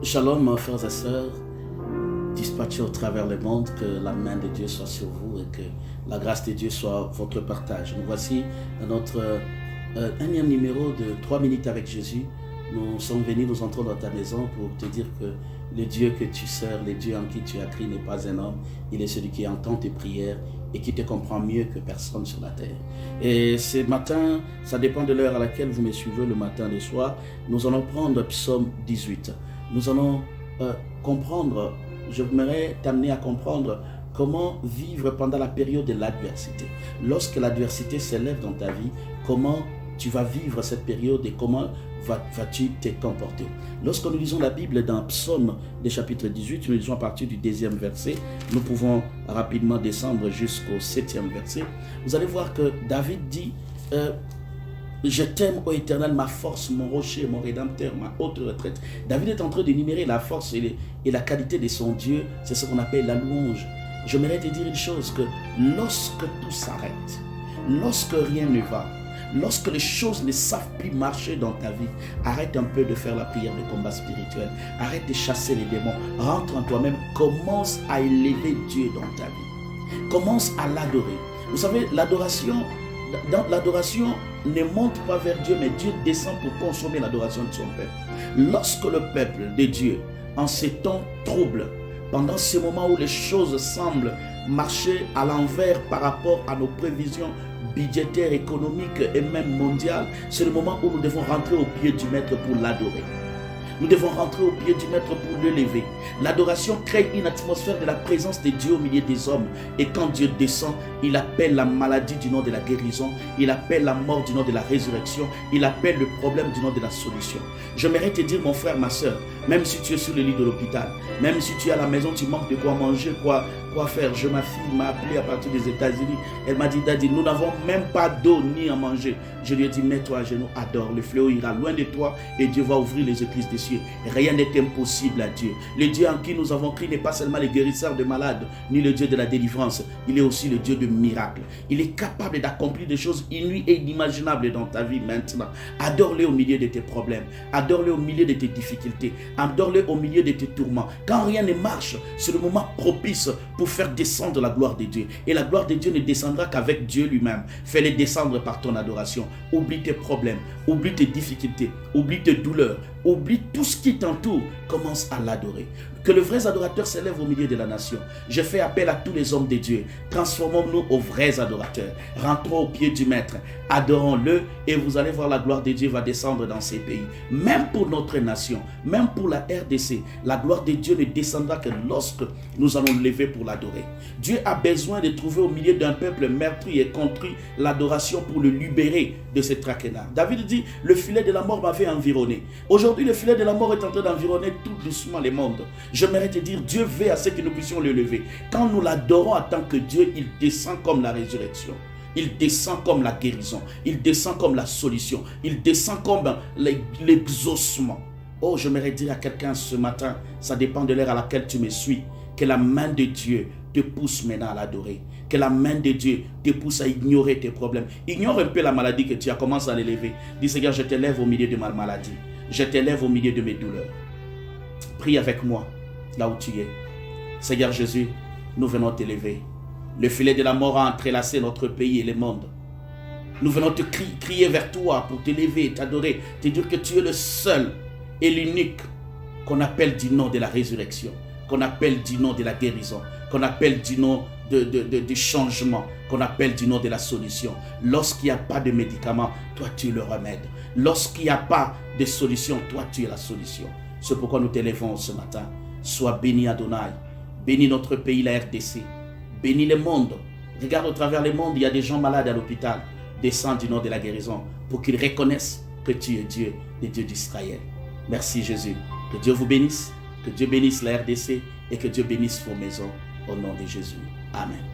Shalom, frères et sœurs, dispatchés au travers le monde, que la main de Dieu soit sur vous et que la grâce de Dieu soit votre partage. Nous voici dans notre énième numéro de 3 minutes avec Jésus. Nous sommes venus, nous entrons dans ta maison pour te dire que le Dieu que tu sers, le Dieu en qui tu as crié n'est pas un homme, il est celui qui entend tes prières et qui te comprend mieux que personne sur la terre. Et ce matin, ça dépend de l'heure à laquelle vous me suivez, le matin, le soir, nous allons prendre Psaume 18. Nous allons comprendre, j'aimerais t'amener à comprendre comment vivre pendant la période de l'adversité. Lorsque l'adversité s'élève dans ta vie, comment tu vas vivre cette période et comment vas-tu te comporter. Lorsque nous lisons la Bible dans Psaume des chapitre 18, nous lisons à partir du 2e verset, nous pouvons rapidement descendre jusqu'au 7e verset. Vous allez voir que David dit je t'aime, ô Éternel, ma force, mon rocher, mon rédempteur, ma haute retraite. David est en train d'énumérer la force et la qualité de son Dieu. C'est ce qu'on appelle la louange. J'aimerais te dire une chose, que lorsque tout s'arrête, lorsque rien ne va, lorsque les choses ne savent plus marcher dans ta vie, arrête un peu de faire la prière de combat spirituel. Arrête de chasser les démons. Rentre en toi-même. Commence à élever Dieu dans ta vie. Commence à l'adorer. Vous savez, l'adoration, dans l'adoration, ne monte pas vers Dieu, mais Dieu descend pour consommer l'adoration de son peuple. Lorsque le peuple de Dieu, en ces temps troubles, pendant ces moments où les choses semblent marcher à l'envers par rapport à nos prévisions budgétaires, économiques et même mondiales, c'est le moment où nous devons rentrer au pied du Maître pour l'adorer. Nous devons rentrer au pied du Maître pour l'élever. L'adoration crée une atmosphère de la présence de Dieu au milieu des hommes. Et quand Dieu descend, il appelle la maladie du nom de la guérison. Il appelle la mort du nom de la résurrection. Il appelle le problème du nom de la solution. J'aimerais te dire, mon frère, ma soeur, même si tu es sur le lit de l'hôpital, même si tu es à la maison, tu manques de quoi manger, quoi faire. Ma fille m'a appelé à partir des États-Unis. Elle m'a dit, Daddy, nous n'avons même pas d'eau ni à manger. Je lui ai dit, mets-toi à genoux, adore. Le fléau ira loin de toi et Dieu va ouvrir les écluses des cieux. Rien n'est impossible à Dieu. Le Dieu en qui nous avons crié n'est pas seulement le guérisseur de malades, ni le Dieu de la délivrance. Il est aussi le Dieu de miracles. Il est capable d'accomplir des choses inouïes et inimaginables dans ta vie maintenant. Adore-le au milieu de tes problèmes. Adore-le au milieu de tes difficultés. Adore-le au milieu de tes tourments. Quand rien ne marche, c'est le moment propice pour faire descendre la gloire de Dieu. Et la gloire de Dieu ne descendra qu'avec Dieu lui-même. Fais-le descendre par ton adoration. Oublie tes problèmes, oublie tes difficultés, oublie tes douleurs, oublie tout ce qui t'entoure. Commence à l'adorer. Que le vrai adorateur s'élève au milieu de la nation. Je fais appel à tous les hommes de Dieu. Transformons-nous aux vrais adorateurs. Rentrons au pied du Maître. Adorons-le et vous allez voir la gloire de Dieu va descendre dans ces pays. Même pour notre nation, même pour la RDC, la gloire de Dieu ne descendra que lorsque nous allons lever pour l'adorer. Dieu a besoin de trouver au milieu d'un peuple meurtri et contrit l'adoration pour le libérer de ces traquenards. David dit, le filet de la mort m'avait environné. Aujourd'hui, le filet de la mort est en train d'environner tout doucement le monde. J'aimerais te dire, Dieu veut à ce que nous puissions le lever. Quand nous l'adorons en tant que Dieu, il descend comme la résurrection. Il descend comme la guérison. Il descend comme la solution. Il descend comme l'exaucement. Oh, j'aimerais dire à quelqu'un ce matin, ça dépend de l'heure à laquelle tu me suis, que la main de Dieu te pousse maintenant à l'adorer. Que la main de Dieu te pousse à ignorer tes problèmes. Ignore un peu la maladie que tu as, commencé à l'élever. Dis, Seigneur, je t'élève au milieu de ma maladie. Je t'élève au milieu de mes douleurs. Prie avec moi, là où tu es. Seigneur Jésus, nous venons t'élever. Le filet de la mort a entrelacé notre pays et le monde. Nous venons te crier vers toi pour t'élever, t'adorer, te dire que tu es le seul et l'unique qu'on appelle du nom de la résurrection, qu'on appelle du nom de la guérison, qu'on appelle du nom du changement, qu'on appelle du nom de la solution. Lorsqu'il n'y a pas de médicaments, toi tu es le remède. Lorsqu'il n'y a pas de solution, toi tu es la solution. C'est pourquoi nous t'élevons ce matin. Sois béni Adonai. Bénis notre pays, la RDC. Bénis le monde. Regarde au travers le monde, il y a des gens malades à l'hôpital. Descends du nom de la guérison pour qu'ils reconnaissent que tu es Dieu, le Dieu d'Israël. Merci Jésus. Que Dieu vous bénisse. Que Dieu bénisse la RDC et que Dieu bénisse vos maisons. Au nom de Jésus. Amen.